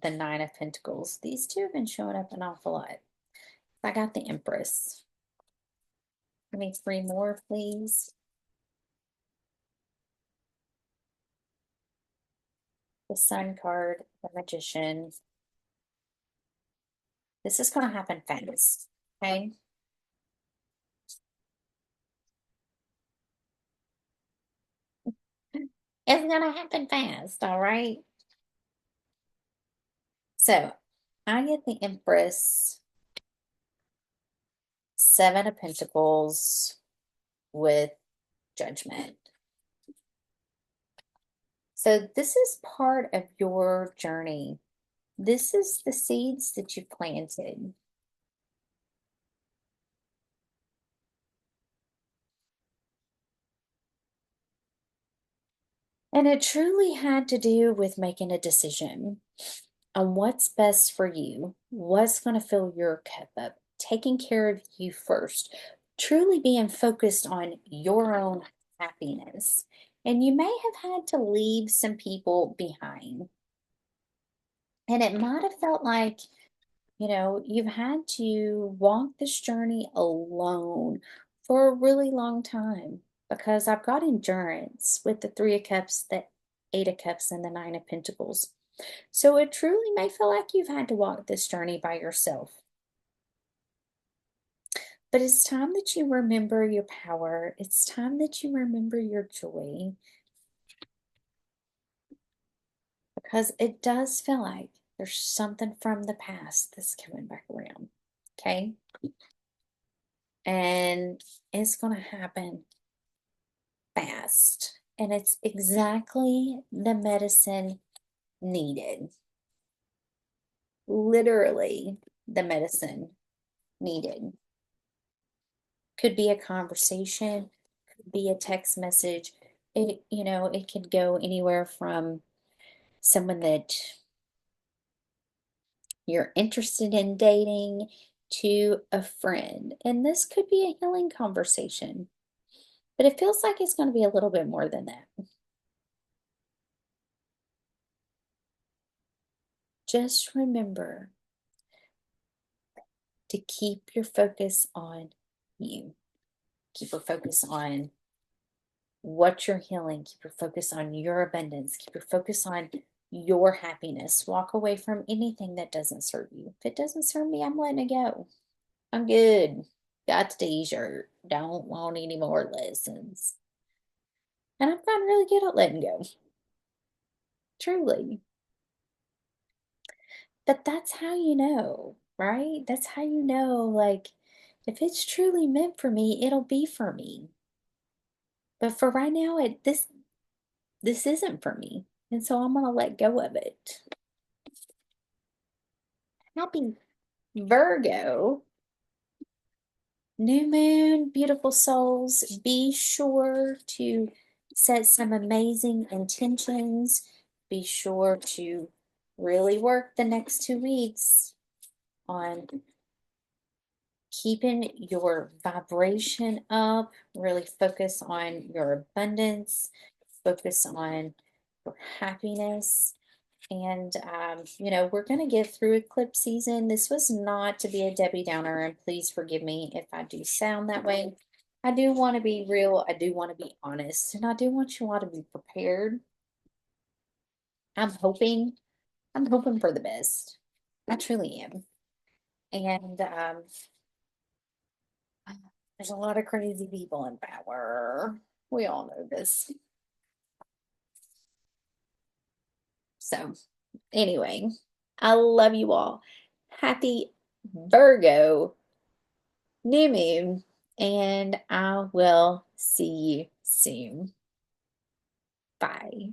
the Nine of Pentacles. These two have been showing up an awful lot. I got the Empress. Give me 3 more, please. The Sun card, the Magician. This is going to happen fast, okay? It's going to happen fast, all right? So, I get the Empress, 7 of Pentacles with Judgment. So, this is part of your journey. This is the seeds that you planted. And it truly had to do with making a decision on what's best for you, what's going to fill your cup up, taking care of you first, truly being focused on your own happiness. And you may have had to leave some people behind. And it might have felt like, you've had to walk this journey alone for a really long time because I've got endurance with the Three of Cups, the Eight of Cups, and the Nine of Pentacles. So it truly may feel like you've had to walk this journey by yourself. But it's time that you remember your power. It's time that you remember your joy. Because it does feel like there's something from the past that's coming back around. Okay? And it's going to happen fast. And it's exactly the medicine needed. Literally, the medicine needed. Could be a conversation, could be a text message. It could go anywhere from someone that you're interested in dating to a friend. And this could be a healing conversation, but it feels like it's going to be a little bit more than that. Just remember to keep your focus on you. Keep your focus on what you're healing. Keep your focus on your abundance. Keep your focus on your happiness. Walk away from anything that doesn't serve you. If it doesn't serve me, I'm letting it go. I'm good. Got the t-shirt. Don't want any more lessons. And I've gotten really good at letting go. Truly. But that's how you know, right? That's how you know, like, if it's truly meant for me, it'll be for me. But for right now, this isn't for me. And so I'm gonna let go of it. Happy Virgo. New moon, beautiful souls. Be sure to set some amazing intentions. Be sure to really work the next 2 weeks on keeping your vibration up. Really focus on your abundance, focus on your happiness. And, we're going to get through eclipse season. This was not to be a Debbie Downer, and please forgive me if I do sound that way. I do want to be real. I do want to be honest, and I do want you all to be prepared. I'm hoping, I'm hoping for the best. I truly am. And there's a lot of crazy people in power. We all know this. So, anyway, I love you all. Happy Virgo new moon, and I will see you soon. Bye.